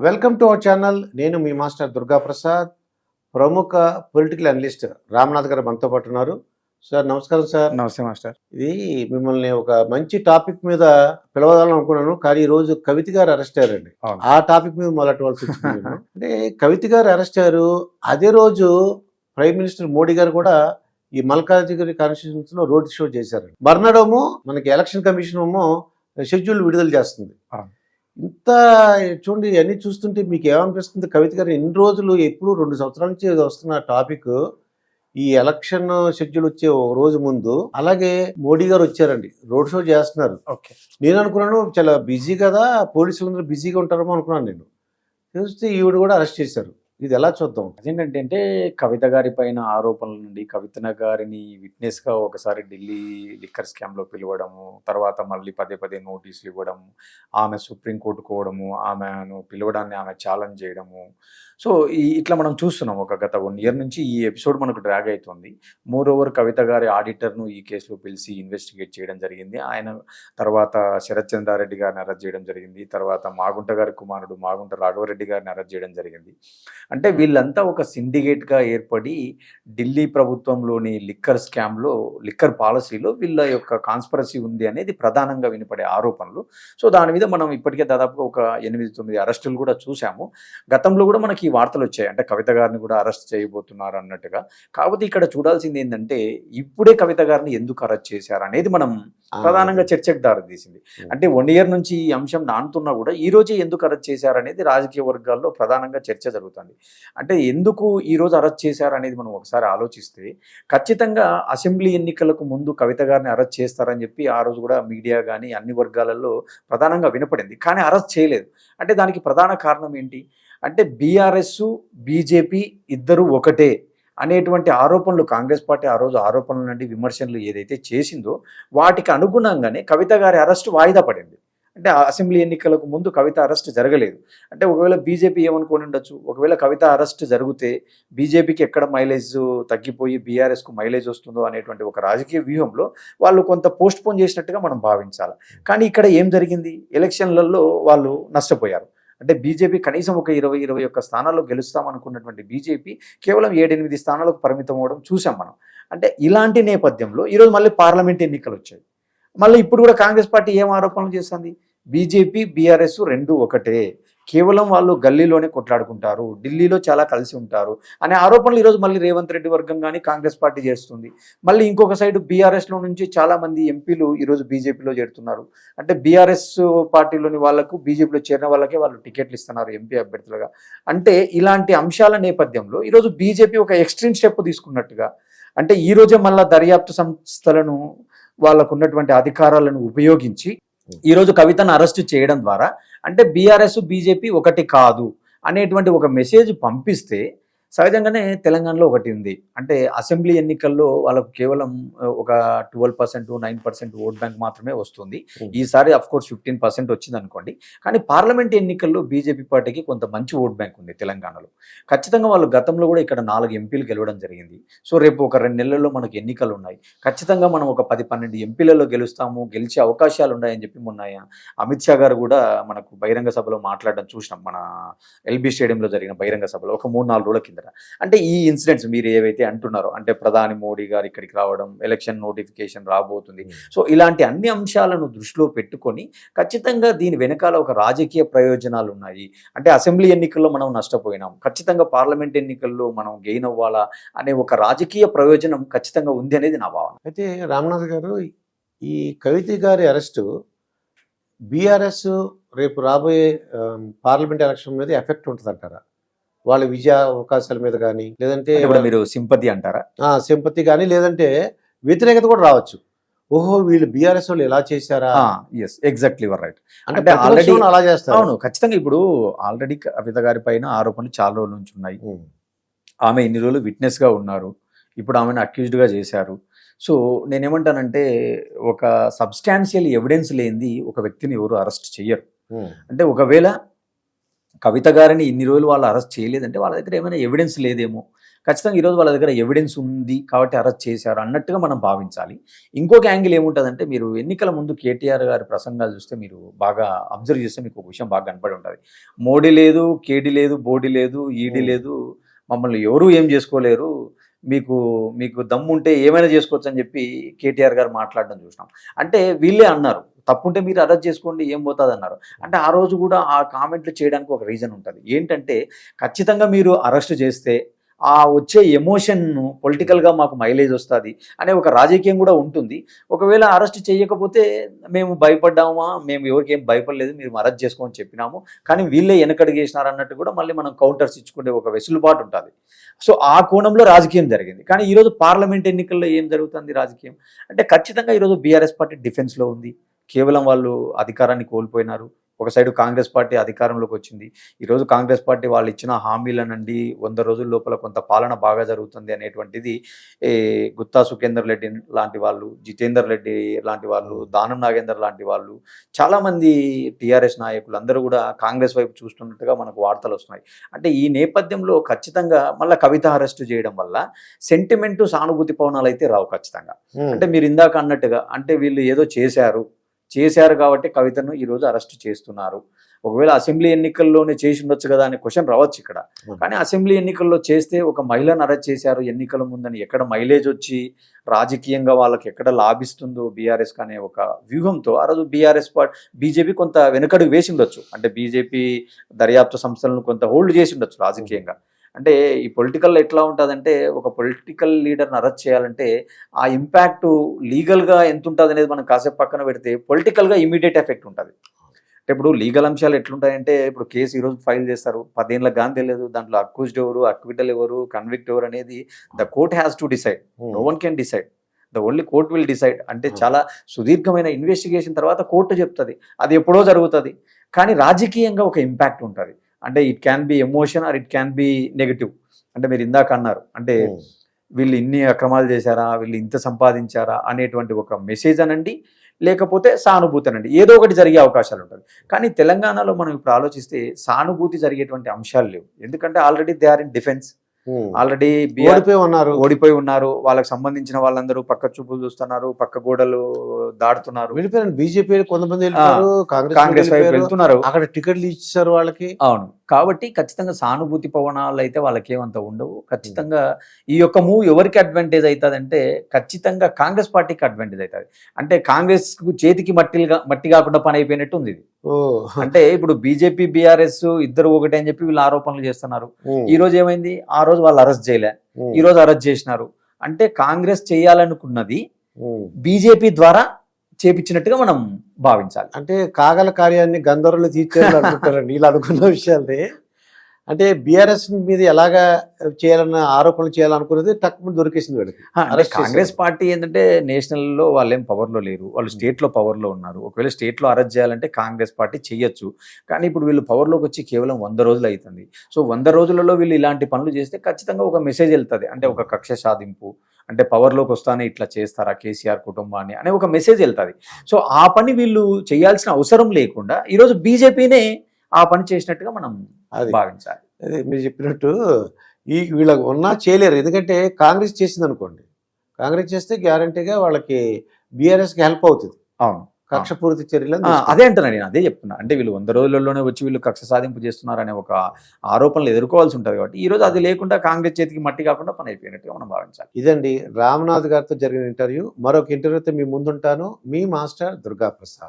Welcome to our channel. నేను మీ master Durga Prasad. ప్రముఖ political analyst Ramnath గారు మనతో పాటు ఉన్నారు. సార్ నమస్కారం సార్. నమస్తే మాస్టర్. ఇది మిమ్మల్ని ఒక మంచి టాపిక్ మీద పిలవాలని అనుకున్నాను, కానీ ఈ రోజు కవిత గారు అరెస్ట్ అయ్యారండి. అవును. ఆ టాపిక్ మీద మొదలెట్టవలసి వచ్చింది నేను. అంటే కవిత గారు అరెస్ట్ అయ్యారు. అదే రోజు ప్రైమ్ మినిస్టర్ మోడీ గారు కూడా ఈ మల్కాజిగిరి కాన్స్టిట్యూన్స్ లో రోడ్ షో చేశారు. మర్నాడేమో మనకి ఎలక్షన్ కమిషన్ ఏమో షెడ్యూల్ విడుదల చేస్తుంది. అవును. ఇంత చూడండి, ఇవన్నీ చూస్తుంటే మీకు ఏమనిపిస్తుంది? కవిత గారు ఎన్ని రోజులు, ఎప్పుడు 2 సంవత్సరాల నుంచి ఇది వస్తున్న టాపిక్, ఈ ఎలక్షన్ షెడ్యూల్ వచ్చే ఒక రోజు ముందు అలాగే మోడీ గారు వచ్చారండి, రోడ్ షో చేస్తున్నారు. ఓకే. నేను అనుకున్నాను చాలా బిజీ కదా, పోలీసులందరూ బిజీగా ఉంటారేమో అనుకున్నాను. నేను చూస్తే ఈవిడ కూడా అరెస్ట్ చేశారు. ఇది ఎలా చూద్దాం? అదేంటంటే కవిత గారి పైన ఆరోపణల నుండి కవిత గారిని విట్నెస్ గా ఒకసారి ఢిల్లీ లిక్కర్ స్కామ్ లో పిలవడము, తర్వాత మళ్ళీ పదే పదే నోటీసులు ఇవ్వడము, ఆమె సుప్రీంకోర్టు కోవడము, ఆమెను పిలవడాన్ని ఆమె ఛాలెంజ్ చేయడము. సో ఇట్లా మనం చూస్తున్నాం ఒక గత 1 year నుంచి ఈ ఎపిసోడ్ మనకు డ్రాగ్ అవుతుంది. మోర్ ఓవర్ కవిత గారి ఆడిటర్ను ఈ కేసులో పిలిచి ఇన్వెస్టిగేట్ చేయడం జరిగింది. ఆయన తర్వాత శరత్ చంద్రారెడ్డి గారిని అరెస్ట్ చేయడం జరిగింది. తర్వాత మాగుంట గారి కుమారుడు మాగుంట రాఘవరెడ్డి గారిని అరెస్ట్ చేయడం జరిగింది. అంటే వీళ్ళంతా ఒక సిండికేట్గా ఏర్పడి ఢిల్లీ ప్రభుత్వంలోని లిక్కర్ స్కామ్లో, లిక్కర్ పాలసీలో వీళ్ళ యొక్క కాన్స్పరసీ ఉంది అనేది ప్రధానంగా వినపడే ఆరోపణలు. సో దాని మీద మనం ఇప్పటికే దాదాపుగా ఒక 8-9 అరెస్టులు కూడా చూసాము. గతంలో కూడా మనకి ఈ వార్తలు వచ్చాయి, అంటే కవిత గారిని కూడా అరెస్ట్ చేయబోతున్నారు అన్నట్టుగా. కాకపోతే ఇక్కడ చూడాల్సింది ఏంటంటే ఇప్పుడే కవిత గారిని ఎందుకు అరెస్ట్ చేశారు అనేది మనం ప్రధానంగా చర్చకు దారితీసింది. అంటే 1 year నుంచి ఈ అంశం నానుతున్నా కూడా ఈ రోజే ఎందుకు అరెస్ట్ చేశారనేది రాజకీయ వర్గాల్లో ప్రధానంగా చర్చ జరుగుతుంది. అంటే ఎందుకు ఈ రోజు అరెస్ట్ చేశారు అనేది మనం ఒకసారి ఆలోచిస్తే ఖచ్చితంగా అసెంబ్లీ ఎన్నికలకు ముందు కవిత గారిని అరెస్ట్ చేస్తారని చెప్పి ఆ రోజు కూడా మీడియా కానీ అన్ని వర్గాలలో ప్రధానంగా వినపడింది. కానీ అరెస్ట్ చేయలేదు. అంటే దానికి ప్రధాన కారణం ఏంటి అంటే బీఆర్ఎస్ బీజేపీ ఇద్దరు ఒకటే అనేటువంటి ఆరోపణలు కాంగ్రెస్ పార్టీ ఆ రోజు ఆరోపణల నుండి విమర్శనలు ఏదైతే చేసిందో వాటికి అనుగుణంగానే కవిత గారి అరెస్టు వాయిదా పడింది. అంటే అసెంబ్లీ ఎన్నికలకు ముందు కవిత అరెస్ట్ జరగలేదు. అంటే ఒకవేళ బీజేపీ ఏమనుకొని ఉండొచ్చు, ఒకవేళ కవిత అరెస్ట్ జరిగితే బీజేపీకి ఎక్కడ మైలేజ్ తగ్గిపోయి బీఆర్ఎస్కు మైలేజ్ వస్తుందో అనేటువంటి ఒక రాజకీయ వ్యూహంలో వాళ్ళు కొంత పోస్ట్ పోన్ చేసినట్టుగా మనం భావించాలి. కానీ ఇక్కడ ఏం జరిగింది, ఎలక్షన్లలో వాళ్ళు నష్టపోయారు. అంటే బీజేపీ కనీసం ఒక 20-21 స్థానాల్లో గెలుస్తామనుకున్నటువంటి బీజేపీ కేవలం 7-8 స్థానాలకు పరిమితం అవ్వడం చూసాం మనం. అంటే ఇలాంటి నేపథ్యంలో ఈరోజు మళ్ళీ పార్లమెంట్ ఎన్నికలు వచ్చాయి. మళ్ళీ ఇప్పుడు కూడా కాంగ్రెస్ పార్టీ ఏం ఆరోపణలు చేస్తుంది, బీజేపీ బీఆర్ఎస్ రెండు ఒకటే, కేవలం వాళ్ళు గల్లీలోనే కొట్లాడుకుంటారు, ఢిల్లీలో చాలా కలిసి ఉంటారు అనే ఆరోపణలు ఈరోజు మళ్ళీ రేవంత్ రెడ్డి వర్గం కానీ కాంగ్రెస్ పార్టీ చేస్తుంది. మళ్ళీ ఇంకొక సైడ్ బీఆర్ఎస్లో నుంచి చాలామంది ఎంపీలు ఈరోజు బీజేపీలో చేరుతున్నారు. అంటే బీఆర్ఎస్ పార్టీలోని వాళ్లకు బీజేపీలో చేరిన వాళ్ళకే వాళ్ళు టికెట్లు ఇస్తున్నారు ఎంపీ అభ్యర్థులుగా. అంటే ఇలాంటి అంశాల నేపథ్యంలో ఈరోజు బీజేపీ ఒక ఎక్స్ట్రీమ్ స్టెప్ తీసుకున్నట్టుగా, అంటే ఈరోజే మళ్ళీ దర్యాప్తు సంస్థలను వాళ్ళకు ఉన్నటువంటి అధికారాలను ఉపయోగించి ఈరోజు కవితను అరెస్టు చేయడం ద్వారా అంటే బీఆర్ఎస్ బీజేపీ ఒకటి కాదు అనేటువంటి ఒక మెసేజ్ పంపిస్తే సహజంగానే తెలంగాణలో ఒకటి ఉంది. అంటే అసెంబ్లీ ఎన్నికల్లో వాళ్ళకు కేవలం ఒక 12%, 9% ఓట్ బ్యాంక్ మాత్రమే వస్తుంది. ఈసారి అఫ్కోర్స్ 15% వచ్చింది అనుకోండి. కానీ పార్లమెంట్ ఎన్నికల్లో బీజేపీ పార్టీకి కొంత మంచి ఓట్ బ్యాంక్ ఉంది తెలంగాణలో. ఖచ్చితంగా వాళ్ళు గతంలో కూడా ఇక్కడ 4 ఎంపీలు గెలవడం జరిగింది. సో రేపు ఒక 2 నెలల్లో మనకు ఎన్నికలు ఉన్నాయి. ఖచ్చితంగా మనం ఒక 10-12 ఎంపీలలో గెలుస్తాము, గెలిచే అవకాశాలు ఉన్నాయని చెప్పి మొన్న అమిత్ షా గారు కూడా మనకు బహిరంగ సభలో మాట్లాడడం చూసినాం. మన ఎల్బీ స్టేడియంలో జరిగిన బహిరంగ సభలో ఒక 3-4 రోజుల కింద. అంటే ఈ ఇన్సిడెంట్స్ మీరు ఏవైతే అంటున్నారో, అంటే ప్రధాని మోడీ గారు ఇక్కడికి రావడం, ఎలక్షన్ నోటిఫికేషన్ రాబోతుంది, సో ఇలాంటి అన్ని అంశాలను దృష్టిలో పెట్టుకొని ఖచ్చితంగా దీని వెనకాల ఒక రాజకీయ ప్రయోజనాలు ఉన్నాయి. అంటే అసెంబ్లీ ఎన్నికల్లో మనం నష్టపోయినాం, ఖచ్చితంగా పార్లమెంట్ ఎన్నికల్లో మనం గెయిన్ అవ్వాలా అనే ఒక రాజకీయ ప్రయోజనం ఖచ్చితంగా ఉంది అనేది నా భావన. అయితే రామనాథ్ గారు, ఈ కవిత గారి అరెస్టు బీఆర్ఎస్ రేపు రాబోయే పార్లమెంట్ ఎలక్షన్ మీద ఎఫెక్ట్ ఉంటుంది అంటారా? వాళ్ళ విజయ అవకాశాల మీద కానీ, లేదంటే మీరు సింపతి అంటారా? సింపతి కానీ, లేదంటే వ్యతిరేకత కూడా రావచ్చు. ఓహో, వీళ్ళు బీఆర్ఎస్ వాళ్ళు ఎలా చేశారా? Exactly right. అంటే ఆల్రెడీ అలా చేస్తారు. అవును, ఖచ్చితంగా. ఇప్పుడు ఆల్రెడీ కవిత గారి పైన ఆరోపణలు చాలా రోజుల నుంచి ఉన్నాయి. ఆమె ఇన్ని రోజులు విట్నెస్ గా ఉన్నారు, ఇప్పుడు ఆమెను అక్యూజ్డ్ గా చేశారు. సో నేనేమంటానంటే ఒక సబ్స్టాన్షియల్ ఎవిడెన్స్ లేనిది ఒక వ్యక్తిని ఎవరు అరెస్ట్ చెయ్యరు. అంటే ఒకవేళ కవిత గారిని ఇన్ని రోజులు వాళ్ళు అరెస్ట్ చేయలేదంటే వాళ్ళ దగ్గర ఏమైనా ఎవిడెన్స్ లేదేమో. ఖచ్చితంగా ఈరోజు వాళ్ళ దగ్గర ఎవిడెన్స్ ఉంది కాబట్టి అరెస్ట్ చేశారు అన్నట్టుగా మనం భావించాలి. ఇంకొక యాంగిల్ ఏముంటుందంటే, మీరు ఎన్నికల ముందు కేటీఆర్ గారి ప్రసంగాలు చూస్తే మీరు బాగా అబ్జర్వ్ చేస్తే మీకు ఒక విషయం బాగా కనపడి ఉంటుంది. మోడీ లేదు, కేడీ లేదు, బోడీ లేదు, ఈడీ లేదు, మమ్మల్ని ఎవరూ ఏం చేసుకోలేరు, మీకు మీకు దమ్ముంటే ఏమైనా చేసుకోవచ్చు అని చెప్పి కేటీఆర్ గారు మాట్లాడడం చూసినాం. అంటే వీళ్ళే అన్నారు, తప్పుంటే మీరు అరెస్ట్ చేసుకోండి ఏం పోతుంది అన్నారు. అంటే ఆ రోజు కూడా ఆ కామెంట్లు చేయడానికి ఒక రీజన్ ఉంటుంది. ఏంటంటే ఖచ్చితంగా మీరు అరెస్ట్ చేస్తే ఆ వచ్చే ఎమోషన్ను పొలిటికల్గా మాకు మైలేజ్ వస్తుంది అనే ఒక రాజకీయం కూడా ఉంటుంది. ఒకవేళ అరెస్ట్ చేయకపోతే మేము భయపడ్డామా, మేము ఎవరికి ఏం భయపడలేదు, మీరు అరెస్ట్ చేసుకోమని చెప్పినాము, కానీ వీళ్ళే వెనకడుగు వేసినారు అన్నట్టు కూడా మళ్ళీ మనం కౌంటర్స్ ఇచ్చుకునే ఒక వెసులుబాటు ఉంటుంది. సో ఆ కోణంలో రాజకీయం జరిగింది. కానీ ఈరోజు పార్లమెంట్ ఎన్నికల్లో ఏం జరుగుతుంది రాజకీయం అంటే, ఖచ్చితంగా ఈరోజు బీఆర్ఎస్ పార్టీ డిఫెన్స్లో ఉంది. కేవలం వాళ్ళు అధికారాన్ని కోల్పోయినారు. ఒక సైడు కాంగ్రెస్ పార్టీ అధికారంలోకి వచ్చింది. ఈరోజు కాంగ్రెస్ పార్టీ వాళ్ళు ఇచ్చిన హామీలనండి 100 రోజుల లోపల కొంత పాలన బాగా జరుగుతుంది అనేటువంటిది గుత్తా సుఖేందర్ రెడ్డి లాంటి వాళ్ళు, జితేందర్ రెడ్డి లాంటి వాళ్ళు, దానం నాగేందర్ లాంటి వాళ్ళు, చాలామంది టీఆర్ఎస్ నాయకులు అందరూ కూడా కాంగ్రెస్ వైపు చూస్తున్నట్టుగా మనకు వార్తలు వస్తున్నాయి. అంటే ఈ నేపథ్యంలో ఖచ్చితంగా మళ్ళీ కవిత అరెస్టు చేయడం వల్ల సెంటిమెంటు, సానుభూతి పవనాలు అయితే రావు ఖచ్చితంగా. అంటే మీరు ఇందాక అన్నట్టుగా, అంటే వీళ్ళు ఏదో చేశారు కాబట్టి కవితను ఈరోజు అరెస్ట్ చేస్తున్నారు. ఒకవేళ అసెంబ్లీ ఎన్నికల్లోనే చేసి ఉండొచ్చు కదా అనే క్వశ్చన్ రావచ్చు ఇక్కడ. కానీ అసెంబ్లీ ఎన్నికల్లో చేస్తే ఒక మహిళను అరెస్ట్ చేశారు ఎన్నికల ముందని ఎక్కడ మైలేజ్ వచ్చి రాజకీయంగా వాళ్ళకి ఎక్కడ లాభిస్తుందో బీఆర్ఎస్ అనే ఒక వ్యూహంతో ఆ రోజు బీజేపీ కొంత వెనుకడుగు వేసి ఉండొచ్చు. అంటే బీజేపీ దర్యాప్తు సంస్థలను కొంత హోల్డ్ చేసి ఉండొచ్చు రాజకీయంగా. అంటే ఈ పొలిటికల్ ఎట్లా ఉంటుందంటే, ఒక పొలిటికల్ లీడర్ని అరెస్ట్ చేయాలంటే ఆ ఇంపాక్ట్ లీగల్గా ఎంత ఉంటుంది అనేది మనం కాసేపు పక్కన పెడితే పొలిటికల్గా ఇమీడియట్ ఎఫెక్ట్ ఉంటుంది. అంటే ఇప్పుడు లీగల్ అంశాలు ఎట్లుంటాయంటే, ఇప్పుడు కేసు ఈరోజు ఫైల్ చేస్తారు, 10 ఏళ్ళకి కానీ తెలియదు దాంట్లో అక్యూజ్డ్ ఎవరు, అక్విటల్ ఎవరు, కన్విక్ట్ ఎవరు అనేది the court has to decide. No one can decide, the only court will decide. అంటే చాలా సుదీర్ఘమైన ఇన్వెస్టిగేషన్ తర్వాత కోర్టు చెప్తుంది, అది ఎప్పుడో జరుగుతుంది. కానీ రాజకీయంగా ఒక ఇంపాక్ట్ ఉంటుంది. అంటే it can be emotion are it can be negative. అంటే మీరు ఇందాక అన్నారు, అంటే వీళ్ళు ఇన్ని అక్రమాలు చేశారా, వీళ్ళు ఇంత సంపాదించారా అనేటువంటి ఒక మెసేజ్ అనండి, లేకపోతే సానుభూతి అనండి, ఏదో ఒకటి జరిగే అవకాశాలు ఉంటుంది. కానీ తెలంగాణలో మనం ఇప్పుడు ఆలోచిస్తే సానుభూతి జరిగేటువంటి అంశాలు లేవు. ఎందుకంటే already they are in defence, already ఓడిపోయి ఉన్నారు. వాళ్ళకి సంబంధించిన వాళ్ళందరూ పక్క చూపులు చూస్తున్నారు, పక్క గోడలు దాడుతున్నారు. బీజేపీ కొంతమంది కాంగ్రెస్ వైపు వెళ్తున్నారు, అక్కడ టికెట్లు ఇచ్చారు వాళ్ళకి. అవును, కాబట్టి ఖచ్చితంగా సానుభూతి పవనాలు అయితే వాళ్ళకి ఏమంత ఉండవు. ఖచ్చితంగా ఈ యొక్క మూవ్ ఎవరికి అడ్వాంటేజ్ అవుతుంది అంటే, ఖచ్చితంగా కాంగ్రెస్ పార్టీకి అడ్వాంటేజ్ అవుతుంది. అంటే కాంగ్రెస్ కు చేతికి మట్టి కాకుండా పని అయిపోయినట్టు ఉంది ఇది. అంటే ఇప్పుడు బీజేపీ బీఆర్ఎస్ ఇద్దరు ఒకటే అని చెప్పి వీళ్ళు ఆరోపణలు చేస్తున్నారు. ఈ రోజు ఏమైంది, ఆ రోజు వాళ్ళు అరెస్ట్ చేయలే, ఈ రోజు అరెస్ట్ చేసినారు. అంటే కాంగ్రెస్ చేయాలనుకున్నది బీజేపీ ద్వారా చేపించినట్టుగా మనం భావించాలి. అంటే కాగల కార్యాన్ని గంధర్వులు తీర్చేయాలనుకుంటారు వీళ్ళు అనుకున్న విషయాన్ని. అంటే బీఆర్ఎస్ మీద ఎలాగా చేయాలన్న ఆరోపణలు చేయాలనుకున్నది తక్కువ దొరికేసింది వీళ్ళకి. కాంగ్రెస్ పార్టీ ఏంటంటే నేషనల్లో వాళ్ళు ఏం పవర్లో లేరు, వాళ్ళు స్టేట్లో పవర్లో ఉన్నారు. ఒకవేళ స్టేట్లో అరెస్ట్ చేయాలంటే కాంగ్రెస్ పార్టీ చేయొచ్చు. కానీ ఇప్పుడు వీళ్ళు పవర్లోకి వచ్చి కేవలం 100 రోజులు అవుతుంది. సో 100 రోజులలో వీళ్ళు ఇలాంటి పనులు చేస్తే ఖచ్చితంగా ఒక మెసేజ్ వెళ్తుంది. అంటే ఒక కక్ష సాధింపు, అంటే పవర్లోకి వస్తానే ఇట్లా చేస్తారా కేసీఆర్ కుటుంబాన్ని అనే ఒక మెసేజ్ వెళ్తుంది. సో ఆ పని వీళ్ళు చేయాల్సిన అవసరం లేకుండా ఈరోజు బీజేపీనే ఆ పని చేసినట్టుగా మనం భావించాలి. అదే మీరు చెప్పినట్టు వీళ్ళకి ఉన్నా చేయలేరు. ఎందుకంటే కాంగ్రెస్ చేసింది అనుకోండి, కాంగ్రెస్ చేస్తే గ్యారంటీగా వాళ్ళకి బీఆర్ఎస్కి హెల్ప్ అవుతుంది. అవును, కక్షపూరిత చర్యలు అదే అంటున్నా, నేను అదే చెప్తున్నా. అంటే వీళ్ళు 100 రోజులలోనే వచ్చి వీళ్ళు కక్ష సాధింపు చేస్తున్నారు అనే ఒక ఆరోపణలు ఎదుర్కోవాల్సి ఉంటుంది. కాబట్టి ఈ రోజు అది లేకుండా కాంగ్రెస్ చేతికి మట్టి కాకుండా పని అయిపోయినట్టుగా మనం భావించాలి. ఇదండి రామ్నాథ్ గారితో జరిగిన ఇంటర్వ్యూ. మరొక ఇంటర్వ్యూతో మీ ముందుంటాను. మీ మాస్టర్ దుర్గా ప్రసాద్.